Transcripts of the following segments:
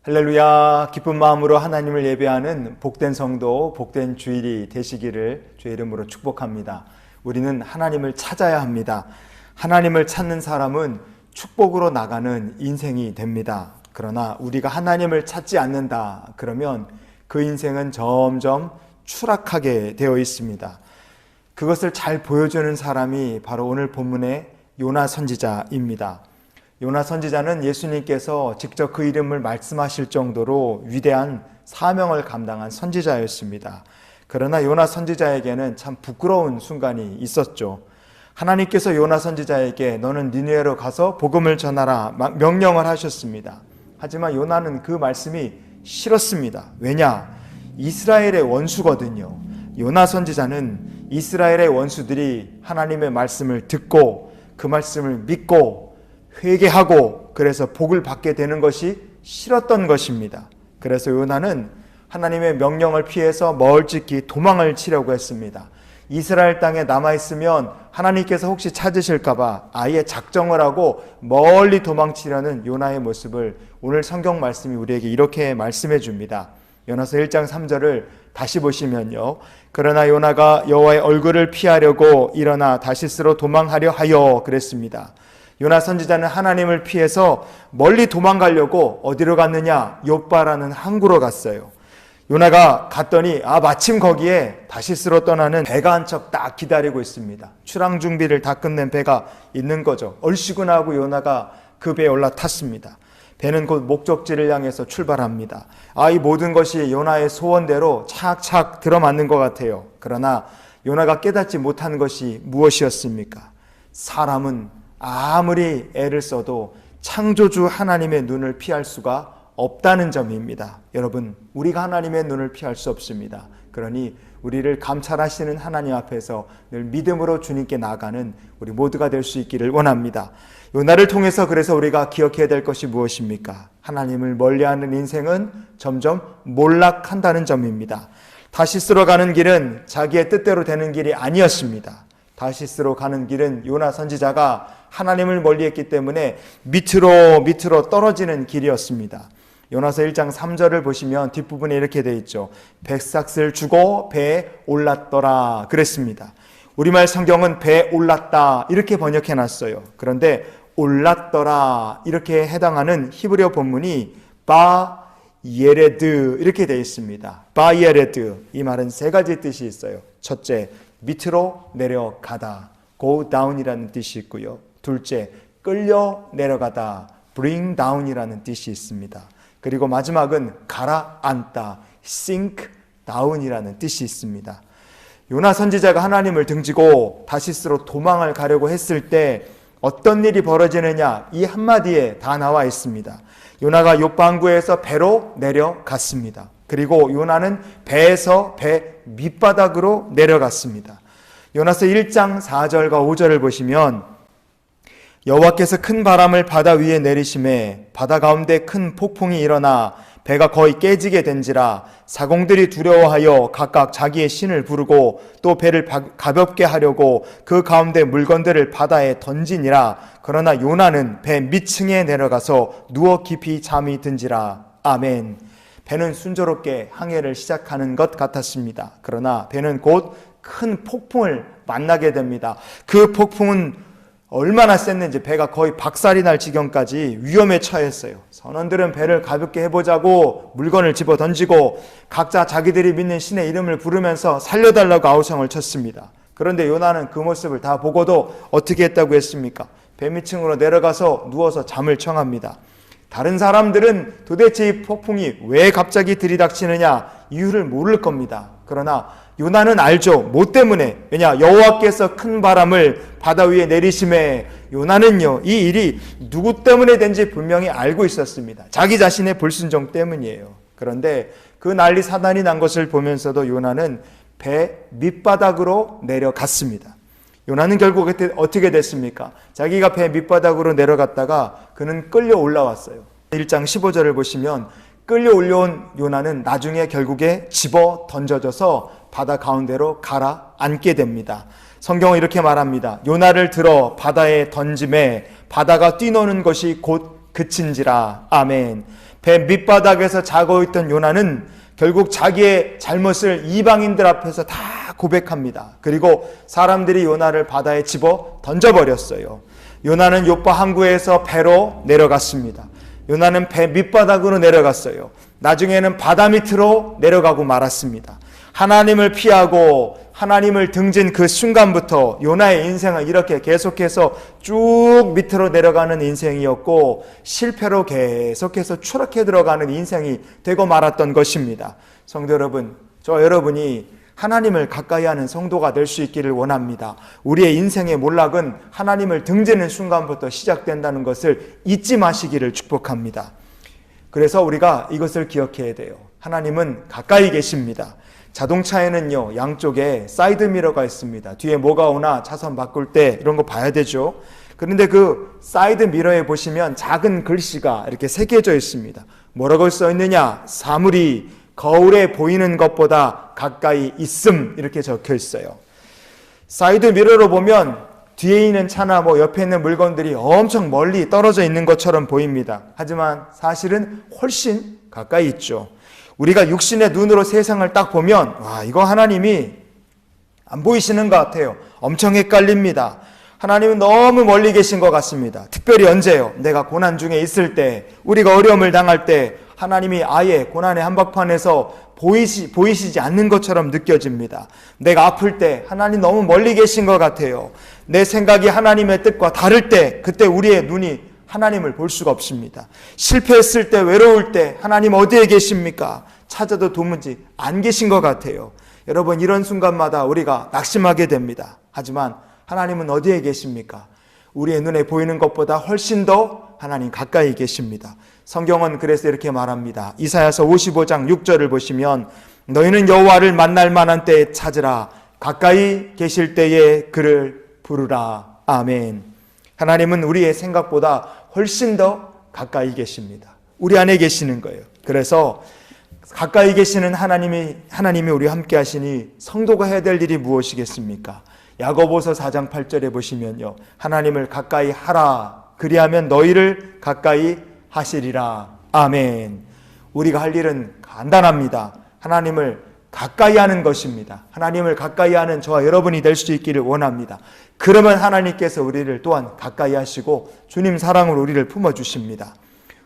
할렐루야. 기쁜 마음으로 하나님을 예배하는 복된 성도, 복된 주일이 되시기를 주의 이름으로 축복합니다. 우리는 하나님을 찾아야 합니다. 하나님을 찾는 사람은 축복으로 나가는 인생이 됩니다. 그러나 우리가 하나님을 찾지 않는다 그러면 그 인생은 점점 추락하게 되어 있습니다. 그것을 잘 보여주는 사람이 바로 오늘 본문의 요나 선지자입니다. 요나 선지자는 예수님께서 직접 그 이름을 말씀하실 정도로 위대한 사명을 감당한 선지자였습니다. 그러나 요나 선지자에게는 참 부끄러운 순간이 있었죠. 하나님께서 요나 선지자에게 너는 니느웨로 가서 복음을 전하라 명령을 하셨습니다. 하지만 요나는 그 말씀이 싫었습니다. 왜냐? 이스라엘의 원수거든요. 요나 선지자는 이스라엘의 원수들이 하나님의 말씀을 듣고 그 말씀을 믿고 회개하고 그래서 복을 받게 되는 것이 싫었던 것입니다. 그래서 요나는 하나님의 명령을 피해서 멀찍이 도망을 치려고 했습니다. 이스라엘 땅에 남아있으면 하나님께서 혹시 찾으실까봐 아예 작정을 하고 멀리 도망치려는 요나의 모습을 오늘 성경 말씀이 우리에게 이렇게 말씀해 줍니다. 요나서 1장 3절을 다시 보시면요. 그러나 요나가 여호와의 얼굴을 피하려고 일어나 다시스로 도망하려 하여 그랬습니다. 요나 선지자는 하나님을 피해서 멀리 도망가려고 어디로 갔느냐? 욥바라는 항구로 갔어요. 요나가 갔더니 마침 거기에 다시스로 떠나는 배가 한 척 딱 기다리고 있습니다. 출항 준비를 다 끝낸 배가 있는 거죠. 얼씨구나하고 요나가 그 배에 올라탔습니다. 배는 곧 목적지를 향해서 출발합니다. 이 모든 것이 요나의 소원대로 착착 들어맞는 것 같아요. 그러나 요나가 깨닫지 못한 것이 무엇이었습니까? 사람은 아무리 애를 써도 창조주 하나님의 눈을 피할 수가 없다는 점입니다. 여러분, 우리가 하나님의 눈을 피할 수 없습니다. 그러니 우리를 감찰하시는 하나님 앞에서 늘 믿음으로 주님께 나아가는 우리 모두가 될 수 있기를 원합니다. 요나를 통해서 그래서 우리가 기억해야 될 것이 무엇입니까? 하나님을 멀리하는 인생은 점점 몰락한다는 점입니다. 다시스로 가는 길은 자기의 뜻대로 되는 길이 아니었습니다. 다시스로 가는 길은 요나 선지자가 하나님을 멀리했기 때문에 밑으로 떨어지는 길이었습니다. 요나서 1장 3절을 보시면 뒷부분에 이렇게 되어 있죠. 백삭을 주고 배에 올랐더라 그랬습니다. 우리말 성경은 배에 올랐다 이렇게 번역해 놨어요. 그런데 올랐더라 이렇게 해당하는 히브리어 본문이 바예레드 이렇게 되어 있습니다. 바예레드, 이 말은 세 가지 뜻이 있어요. 첫째, 밑으로 내려가다, go down이라는 뜻이 있고요. 둘째, 끌려 내려가다, bring down이라는 뜻이 있습니다. 그리고 마지막은 가라앉다, sink down이라는 뜻이 있습니다. 요나 선지자가 하나님을 등지고 다시스로 도망을 가려고 했을 때 어떤 일이 벌어지느냐, 이 한마디에 다 나와 있습니다. 요나가 욥바 항구에서 배로 내려갔습니다. 그리고 요나는 배에서 배 밑바닥으로 내려갔습니다. 요나서 1장 4절과 5절을 보시면 여호와께서 큰 바람을 바다 위에 내리심에 바다 가운데 큰 폭풍이 일어나 배가 거의 깨지게 된지라 사공들이 두려워하여 각각 자기의 신을 부르고 또 배를 가볍게 하려고 그 가운데 물건들을 바다에 던지니라. 그러나 요나는 배 밑층에 내려가서 누워 깊이 잠이 든지라. 아멘. 배는 순조롭게 항해를 시작하는 것 같았습니다. 그러나 배는 곧 큰 폭풍을 만나게 됩니다. 그 폭풍은 얼마나 셌는지 배가 거의 박살이 날 지경까지 위험에 처했어요. 선원들은 배를 가볍게 해보자고 물건을 집어 던지고 각자 자기들이 믿는 신의 이름을 부르면서 살려달라고 아우성을 쳤습니다. 그런데 요나는 그 모습을 다 보고도 어떻게 했다고 했습니까? 배 밑층으로 내려가서 누워서 잠을 청합니다. 다른 사람들은 도대체 이 폭풍이 왜 갑자기 들이닥치느냐 이유를 모를 겁니다. 그러나 요나는 알죠. 뭐 때문에? 왜냐? 여호와께서 큰 바람을 바다 위에 내리심에 요나는요, 이 일이 누구 때문에 된지 분명히 알고 있었습니다. 자기 자신의 불순종 때문이에요. 그런데 그 난리 사단이 난 것을 보면서도 요나는 배 밑바닥으로 내려갔습니다. 요나는 결국 어떻게 됐습니까? 자기가 배 밑바닥으로 내려갔다가 그는 끌려 올라왔어요. 1장 15절을 보시면 끌려 올려온 요나는 나중에 결국에 집어 던져져서 바다 가운데로 가라앉게 됩니다. 성경은 이렇게 말합니다. 요나를 들어 바다에 던짐에 바다가 뛰노는 것이 곧 그친지라. 아멘. 배 밑바닥에서 자고 있던 요나는 결국 자기의 잘못을 이방인들 앞에서 다 고백합니다. 그리고 사람들이 요나를 바다에 집어 던져버렸어요. 요나는 요파 항구에서 배로 내려갔습니다. 요나는 배 밑바닥으로 내려갔어요. 나중에는 바다 밑으로 내려가고 말았습니다. 하나님을 피하고 하나님을 등진 그 순간부터 요나의 인생은 이렇게 계속해서 쭉 밑으로 내려가는 인생이었고 실패로 계속해서 추락해 들어가는 인생이 되고 말았던 것입니다. 성도 여러분, 저 여러분이 하나님을 가까이 하는 성도가 될 수 있기를 원합니다. 우리의 인생의 몰락은 하나님을 등지는 순간부터 시작된다는 것을 잊지 마시기를 축복합니다. 그래서 우리가 이것을 기억해야 돼요. 하나님은 가까이 계십니다. 자동차에는요, 양쪽에 사이드 미러가 있습니다. 뒤에 뭐가 오나 차선 바꿀 때 이런 거 봐야 되죠. 그런데 그 사이드 미러에 보시면 작은 글씨가 이렇게 새겨져 있습니다. 뭐라고 써 있느냐? 사물이 거울에 보이는 것보다 가까이 있음, 이렇게 적혀 있어요. 사이드 미러로 보면 뒤에 있는 차나 옆에 있는 물건들이 엄청 멀리 떨어져 있는 것처럼 보입니다. 하지만 사실은 훨씬 가까이 있죠. 우리가 육신의 눈으로 세상을 딱 보면 와, 이거 하나님이 안 보이시는 것 같아요. 엄청 헷갈립니다. 하나님은 너무 멀리 계신 것 같습니다. 특별히 언제요? 내가 고난 중에 있을 때, 우리가 어려움을 당할 때 하나님이 아예 고난의 한복판에서 보이시지 않는 것처럼 느껴집니다. 내가 아플 때 하나님 너무 멀리 계신 것 같아요. 내 생각이 하나님의 뜻과 다를 때 그때 우리의 눈이 하나님을 볼 수가 없습니다. 실패했을 때, 외로울 때 하나님 어디에 계십니까? 찾아도 도무지 안 계신 것 같아요. 여러분, 이런 순간마다 우리가 낙심하게 됩니다. 하지만 하나님은 어디에 계십니까? 우리의 눈에 보이는 것보다 훨씬 더 하나님 가까이 계십니다. 성경은 그래서 이렇게 말합니다. 이사야서 55장 6절을 보시면 너희는 여호와를 만날 만한 때에 찾으라. 가까이 계실 때에 그를 부르라. 아멘. 하나님은 우리의 생각보다 훨씬 더 가까이 계십니다. 우리 안에 계시는 거예요. 그래서 가까이 계시는 하나님이 우리와 함께 하시니 성도가 해야 될 일이 무엇이겠습니까? 야고보서 4장 8절에 보시면요. 하나님을 가까이 하라. 그리하면 너희를 가까이 하시리라. 아멘. 우리가 할 일은 간단합니다. 하나님을 가까이 하는 것입니다. 하나님을 가까이 하는 저와 여러분이 될 수 있기를 원합니다. 그러면 하나님께서 우리를 또한 가까이 하시고 주님 사랑으로 우리를 품어주십니다.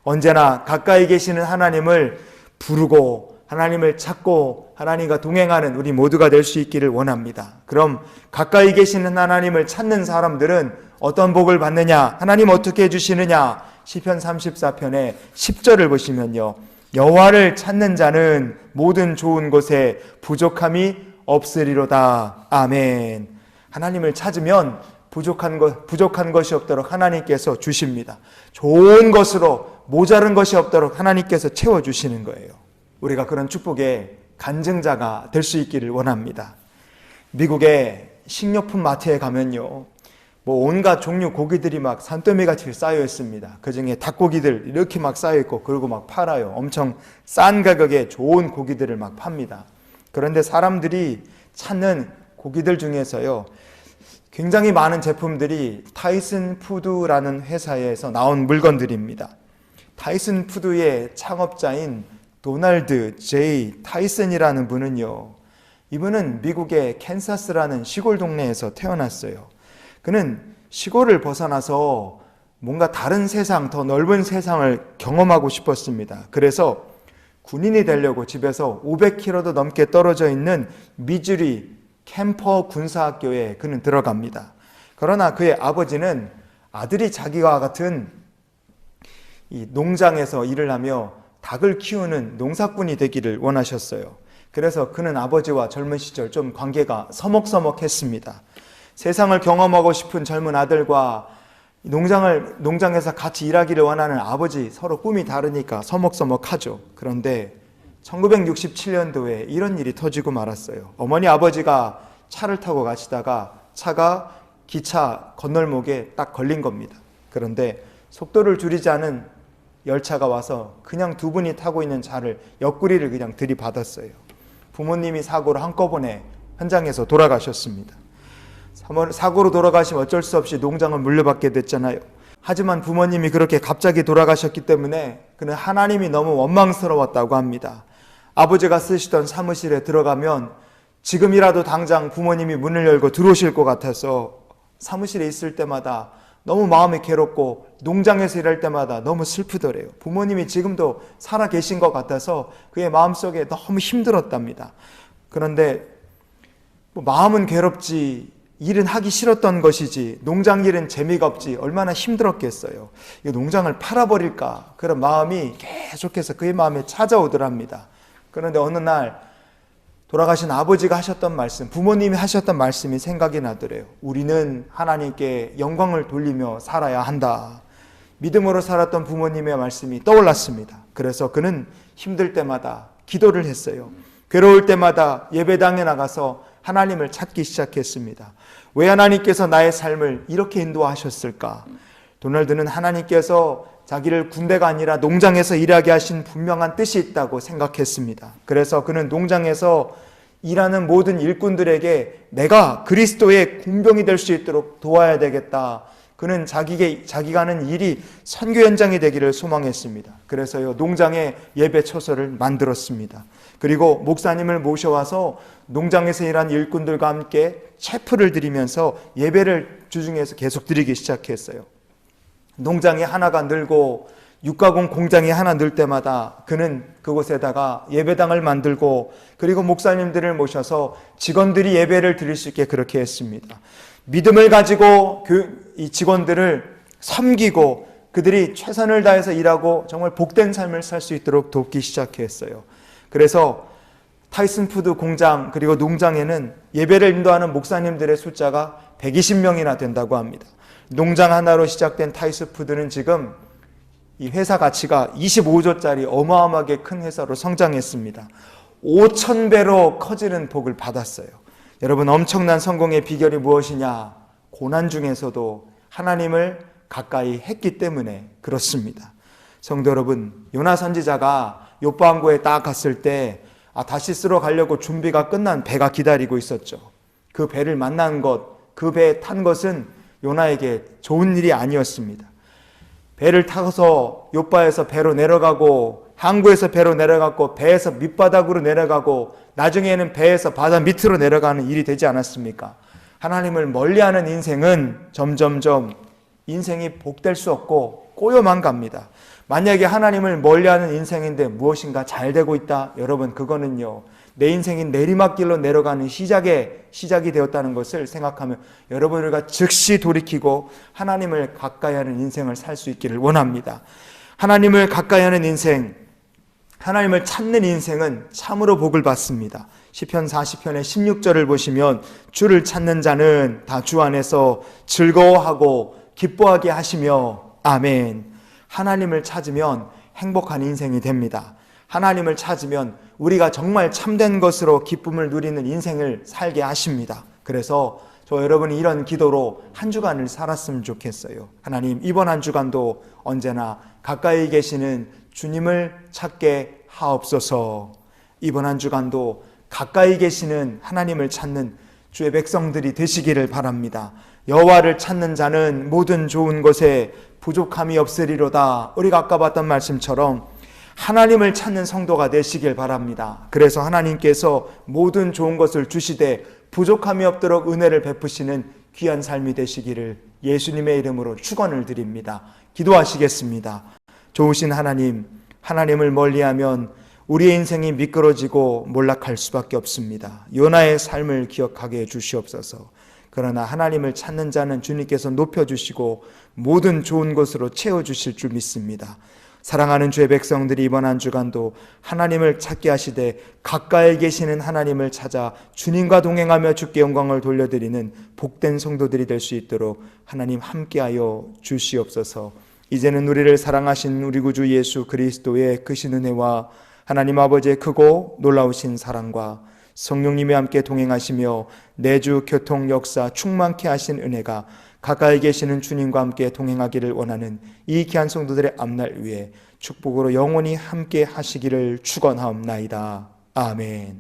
언제나 가까이 계시는 하나님을 부르고 하나님을 찾고 하나님과 동행하는 우리 모두가 될 수 있기를 원합니다. 그럼 가까이 계시는 하나님을 찾는 사람들은 어떤 복을 받느냐? 하나님 어떻게 해주시느냐? 시편 34편의 10절을 보시면요. 여호와를 찾는 자는 모든 좋은 곳에 부족함이 없으리로다. 아멘. 하나님을 찾으면 부족한 것이 없도록 하나님께서 주십니다. 좋은 것으로 모자른 것이 없도록 하나님께서 채워주시는 거예요. 우리가 그런 축복의 간증자가 될 수 있기를 원합니다. 미국의 식료품 마트에 가면요, 온갖 종류 고기들이 막 산더미같이 쌓여 있습니다. 그 중에 닭고기들 이렇게 막 쌓여 있고, 그리고 막 팔아요. 엄청 싼 가격에 좋은 고기들을 막 팝니다. 그런데 사람들이 찾는 고기들 중에서요, 굉장히 많은 제품들이 타이슨 푸드라는 회사에서 나온 물건들입니다. 타이슨 푸드의 창업자인 도널드 제이 타이슨이라는 분은요, 이분은 미국의 캔사스라는 시골 동네에서 태어났어요. 그는 시골을 벗어나서 뭔가 다른 세상, 더 넓은 세상을 경험하고 싶었습니다. 그래서 군인이 되려고 집에서 500km도 넘게 떨어져 있는 미주리 캠퍼 군사학교에 그는 들어갑니다. 그러나 그의 아버지는 아들이 자기와 같은 이 농장에서 일을 하며 닭을 키우는 농사꾼이 되기를 원하셨어요. 그래서 그는 아버지와 젊은 시절 좀 관계가 서먹서먹했습니다. 세상을 경험하고 싶은 젊은 아들과 농장에서 같이 일하기를 원하는 아버지, 서로 꿈이 다르니까 서먹서먹하죠. 그런데 1967년도에 이런 일이 터지고 말았어요. 어머니 아버지가 차를 타고 가시다가 차가 기차 건널목에 딱 걸린 겁니다. 그런데 속도를 줄이지 않은 열차가 와서 그냥 두 분이 타고 있는 차를 옆구리를 그냥 들이받았어요. 부모님이 사고로 한꺼번에 현장에서 돌아가셨습니다. 사고로 돌아가시면 어쩔 수 없이 농장을 물려받게 됐잖아요. 하지만 부모님이 그렇게 갑자기 돌아가셨기 때문에 그는 하나님이 너무 원망스러웠다고 합니다. 아버지가 쓰시던 사무실에 들어가면 지금이라도 당장 부모님이 문을 열고 들어오실 것 같아서 사무실에 있을 때마다 너무 마음이 괴롭고 농장에서 일할 때마다 너무 슬프더래요. 부모님이 지금도 살아 계신 것 같아서 그의 마음속에 너무 힘들었답니다. 그런데 마음은 괴롭지 일은 하기 싫었던 것이지 농장 일은 재미가 없지 얼마나 힘들었겠어요. 이 농장을 팔아버릴까 그런 마음이 계속해서 그의 마음에 찾아오더랍니다. 그런데 어느 날 돌아가신 아버지가 하셨던 말씀, 부모님이 하셨던 말씀이 생각이 나더래요. 우리는 하나님께 영광을 돌리며 살아야 한다. 믿음으로 살았던 부모님의 말씀이 떠올랐습니다. 그래서 그는 힘들 때마다 기도를 했어요. 괴로울 때마다 예배당에 나가서 하나님을 찾기 시작했습니다. 왜 하나님께서 나의 삶을 이렇게 인도하셨을까? 도널드는 하나님께서 자기를 군대가 아니라 농장에서 일하게 하신 분명한 뜻이 있다고 생각했습니다. 그래서 그는 농장에서 일하는 모든 일꾼들에게 내가 그리스도의 군병이 될 수 있도록 도와야 되겠다. 그는 자기가 하는 일이 선교 현장이 되기를 소망했습니다. 그래서요, 농장에 예배 처소를 만들었습니다. 그리고 목사님을 모셔와서 농장에서 일한 일꾼들과 함께 체프를 드리면서 예배를 주중에서 계속 드리기 시작했어요. 농장이 하나가 늘고 육가공 공장이 하나 늘 때마다 그는 그곳에다가 예배당을 만들고 그리고 목사님들을 모셔서 직원들이 예배를 드릴 수 있게 그렇게 했습니다. 믿음을 가지고 이 직원들을 섬기고 그들이 최선을 다해서 일하고 정말 복된 삶을 살 수 있도록 돕기 시작했어요. 그래서 타이슨푸드 공장 그리고 농장에는 예배를 인도하는 목사님들의 숫자가 120명이나 된다고 합니다. 농장 하나로 시작된 타이슨푸드는 지금 이 회사 가치가 25조짜리 어마어마하게 큰 회사로 성장했습니다. 5,000배로 커지는 복을 받았어요. 여러분, 엄청난 성공의 비결이 무엇이냐? 고난 중에서도 하나님을 가까이 했기 때문에 그렇습니다. 성도 여러분, 요나 선지자가 요파 항구에 딱 갔을 때 다시스로 가려고 준비가 끝난 배가 기다리고 있었죠. 그 배를 만난 것, 그 배에 탄 것은 요나에게 좋은 일이 아니었습니다. 배를 타서 요파에서 배로 내려가고 항구에서 배로 내려가고 배에서 밑바닥으로 내려가고 나중에는 배에서 바다 밑으로 내려가는 일이 되지 않았습니까? 하나님을 멀리하는 인생은 점점점 인생이 복될 수 없고 꼬여만 갑니다. 만약에 하나님을 멀리하는 인생인데 무엇인가 잘 되고 있다? 여러분, 그거는요, 내 인생이 내리막길로 내려가는 시작이 되었다는 것을 생각하면 여러분, 우리가 즉시 돌이키고 하나님을 가까이 하는 인생을 살 수 있기를 원합니다. 하나님을 가까이 하는 인생, 하나님을 찾는 인생은 참으로 복을 받습니다. 시편 40편의 16절을 보시면 주를 찾는 자는 다 주 안에서 즐거워하고 기뻐하게 하시며 아멘. 하나님을 찾으면 행복한 인생이 됩니다. 하나님을 찾으면 우리가 정말 참된 것으로 기쁨을 누리는 인생을 살게 하십니다. 그래서 저 여러분이 이런 기도로 한 주간을 살았으면 좋겠어요. 하나님, 이번 한 주간도 언제나 가까이 계시는 주님을 찾게 하옵소서. 이번 한 주간도 가까이 계시는 하나님을 찾는 주의 백성들이 되시기를 바랍니다. 여호와를 찾는 자는 모든 좋은 것에 부족함이 없으리로다. 우리가 아까 봤던 말씀처럼 하나님을 찾는 성도가 되시길 바랍니다. 그래서 하나님께서 모든 좋은 것을 주시되 부족함이 없도록 은혜를 베푸시는 귀한 삶이 되시기를 예수님의 이름으로 축원을 드립니다. 기도하시겠습니다. 좋으신 하나님, 하나님을 멀리하면 우리의 인생이 미끄러지고 몰락할 수밖에 없습니다. 요나의 삶을 기억하게 해주시옵소서. 그러나 하나님을 찾는 자는 주님께서 높여주시고 모든 좋은 것으로 채워주실 줄 믿습니다. 사랑하는 주의 백성들이 이번 한 주간도 하나님을 찾게 하시되 가까이 계시는 하나님을 찾아 주님과 동행하며 주께 영광을 돌려드리는 복된 성도들이 될 수 있도록 하나님 함께하여 주시옵소서. 이제는 우리를 사랑하신 우리 구주 예수 그리스도의 크신 은혜와 하나님 아버지의 크고 놀라우신 사랑과 성령님이 함께 동행하시며 내주 교통 역사 충만케 하신 은혜가 가까이 계시는 주님과 함께 동행하기를 원하는 이 귀한 성도들의 앞날 위에 축복으로 영원히 함께 하시기를 축원하옵나이다. 아멘.